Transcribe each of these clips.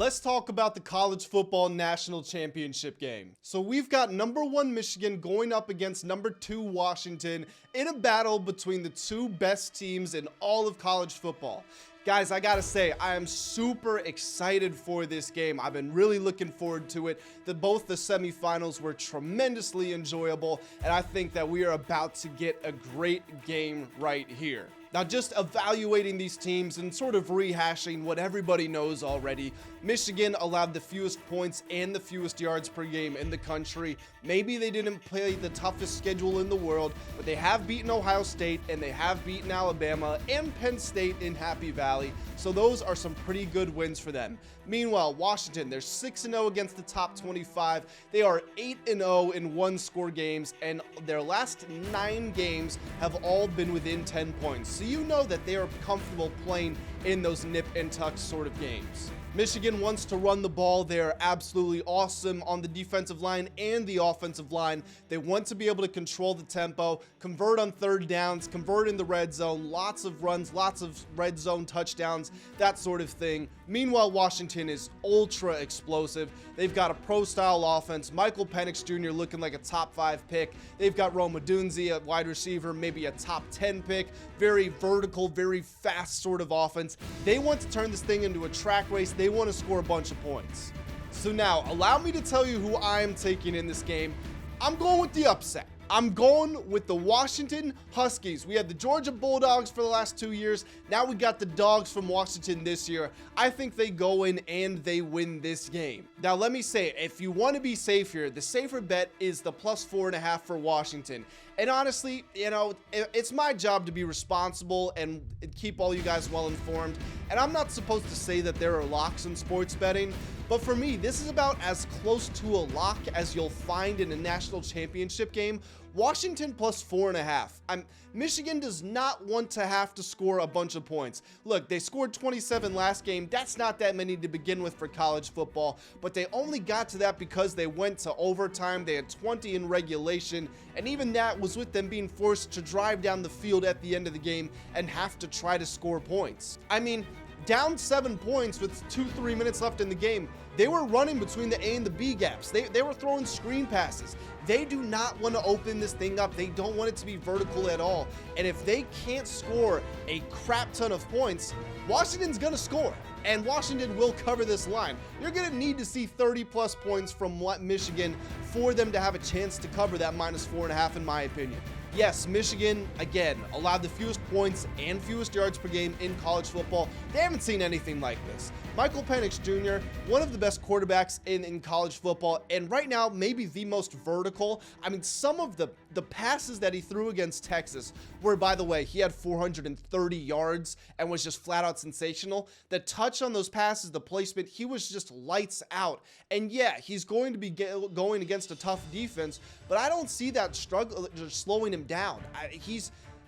Let's talk about the college football national championship game. So we've got number 1 Michigan going up against number 2 Washington in a battle between the two best teams in all of college football. Guys, I gotta say, I am super excited for this game. I've been really looking forward to it. Both the semifinals were tremendously enjoyable, and I think that we are about to get a great game right here. Now, just evaluating these teams and sort of rehashing what everybody knows already, Michigan allowed the fewest points and the fewest yards per game in the country. Maybe they didn't play the toughest schedule in the world, but they have beaten Ohio State and they have beaten Alabama and Penn State in Happy Valley. So those are some pretty good wins for them. Meanwhile, Washington, they're 6-0 against the top 25. They are 8-0 in one-score games, and their last 9 games have all been within 10 points. So you know that they are comfortable playing in those nip and tuck sort of games. Michigan wants to run the ball. They are absolutely awesome on the defensive line and the offensive line. They want to be able to control the tempo, convert on third downs, convert in the red zone, lots of runs, lots of red zone touchdowns, that sort of thing. Meanwhile, Washington is ultra explosive. They've got a pro-style offense. Michael Penix Jr. looking like a top 5 pick. They've got Rome Odunze, a wide receiver, maybe a top 10 pick. Very vertical, very fast sort of offense. They want to turn this thing into a track race. They want to score a bunch of points. So now, allow me to tell you who I am taking in this game. I'm going with the upset. I'm going with the Washington Huskies. We had the Georgia Bulldogs for the last 2 years. Now we got the Dogs from Washington this year. I think they go in and they win this game. Now let me say, if you want to be safe here, the safer bet is the +4.5 for Washington. And honestly, you know, it's my job to be responsible and keep all you guys well informed. And I'm not supposed to say that there are locks in sports betting, but for me, this is about as close to a lock as you'll find in a national championship game. Washington +4.5. Michigan does not want to have to score a bunch of points. Look, they scored 27 last game. That's not that many to begin with for college football, but they only got to that because they went to overtime. They had 20 in regulation, and even that was with them being forced to drive down the field at the end of the game and have to try to score points. I mean, down 7 points with 2-3 minutes left in the game, they were running between the A and the B gaps. They were throwing screen passes. They do not want to open this thing up. They don't want it to be vertical at all. And if they can't score a crap ton of points, Washington's going to score. And Washington will cover this line. You're going to need to see 30+ points from Michigan for them to have a chance to cover that -4.5, in my opinion. Yes, Michigan, again, allowed the fewest points and fewest yards per game in college football. They haven't seen anything like this. Michael Penix Jr., one of the best quarterbacks in college football, and right now, maybe the most vertical. I mean, some of the passes that he threw against Texas, where, by the way, he had 430 yards and was just flat out sensational. The touch on those passes, the placement, he was just lights out. And yeah, he's going to be going against a tough defense, but I don't see that struggle just slowing him down.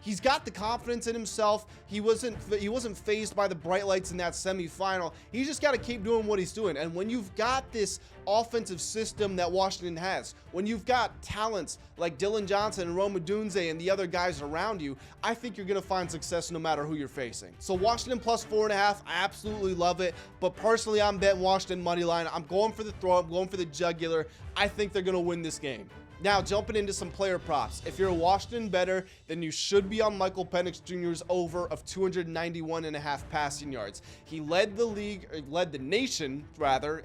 He's got the confidence in himself. He wasn't fazed by the bright lights in that semifinal. He's just got to keep doing what he's doing. And when you've got this offensive system that Washington has, when you've got talents like Dillon Johnson and Rome Odunze and the other guys around you, I think you're going to find success no matter who you're facing. So Washington +4.5, I absolutely love it. But personally, I'm betting Washington money line. I'm going for the throw. I'm going for the jugular. I think they're going to win this game. Now, jumping into some player props. If you're a Washington bettor, then you should be on Michael Penix Jr.'s over of 291.5 passing yards. He led the nation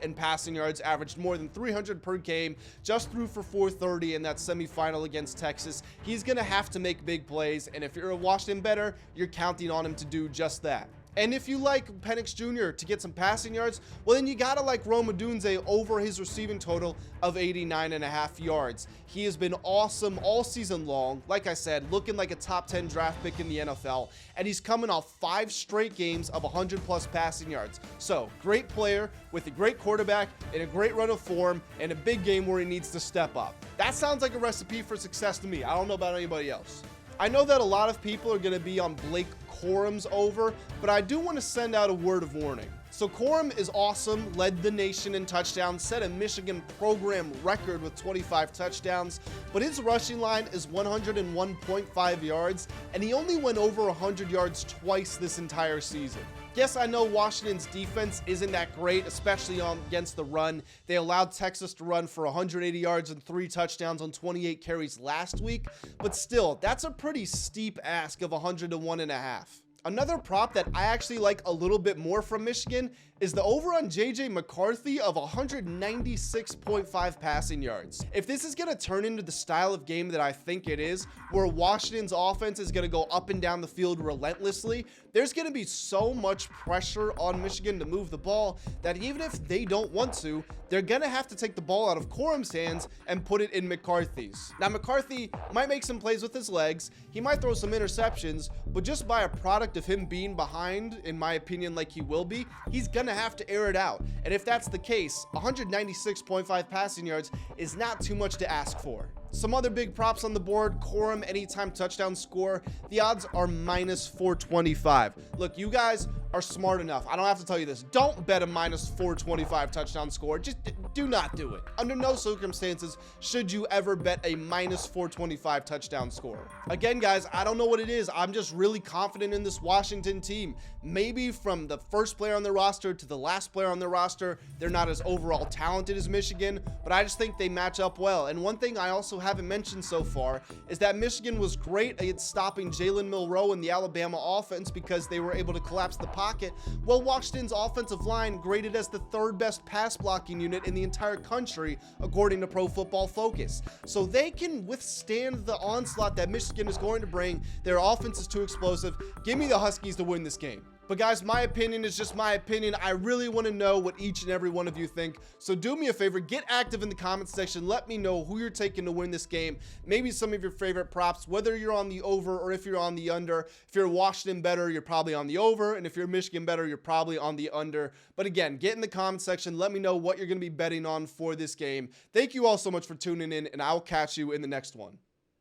in passing yards, averaged more than 300 per game, just threw for 430 in that semifinal against Texas. He's going to have to make big plays, and if you're a Washington bettor, you're counting on him to do just that. And if you like Penix Jr. to get some passing yards, well, then you gotta like Rome Odunze over his receiving total of 89.5 yards. He has been awesome all season long. Like I said, looking like a top 10 draft pick in the NFL, and he's coming off 5 straight games of 100+ passing yards. So, great player with a great quarterback in a great run of form and a big game where he needs to step up. That sounds like a recipe for success to me. I don't know about anybody else. I know that a lot of people are gonna be on Blake Corum's over, but I do want to send out a word of warning. So Corum is awesome, led the nation in touchdowns, set a Michigan program record with 25 touchdowns, but his rushing line is 101.5 yards, and he only went over 100 yards twice this entire season. Yes, I know Washington's defense isn't that great, especially against the run. They allowed Texas to run for 180 yards and 3 touchdowns on 28 carries last week, but still, that's a pretty steep ask of 100 to 1.5. Another prop that I actually like a little bit more from Michigan is the over on JJ McCarthy of 196.5 passing yards. If this is going to turn into the style of game that I think it is, where Washington's offense is going to go up and down the field relentlessly, there's going to be so much pressure on Michigan to move the ball that even if they don't want to, they're going to have to take the ball out of Corum's hands and put it in McCarthy's. Now, McCarthy might make some plays with his legs, he might throw some interceptions, but just by a product of him being behind, in my opinion, like he will be, he's going to have to air it out. And if that's the case, 196.5 passing yards is not too much to ask for. Some other big props on the board: Corum anytime touchdown score. The odds are minus 425. Look, you guys are smart enough. I don't have to tell you this. Don't bet a minus 425 touchdown score. Just do not do it. Under no circumstances should you ever bet a minus 425 touchdown score. Again, guys, I don't know what it is. I'm just really confident in this Washington team. Maybe from the first player on the roster to the last player on the roster, they're not as overall talented as Michigan, but I just think they match up well. And one thing I also haven't mentioned so far is that Michigan was great at stopping Jalen Milroe and the Alabama offense because they were able to collapse the pocket. Well, Washington's offensive line graded as the 3rd best pass blocking unit in the entire country, according to Pro Football Focus. So they can withstand the onslaught that Michigan is going to bring. Their offense is too explosive. Give me the Huskies to win this game. But guys, my opinion is just my opinion. I really want to know what each and every one of you think. So do me a favor, get active in the comments section. Let me know who you're taking to win this game. Maybe some of your favorite props, whether you're on the over or if you're on the under. If you're Washington better, you're probably on the over. And if you're Michigan better, you're probably on the under. But again, get in the comments section. Let me know what you're going to be betting on for this game. Thank you all so much for tuning in, and I'll catch you in the next one.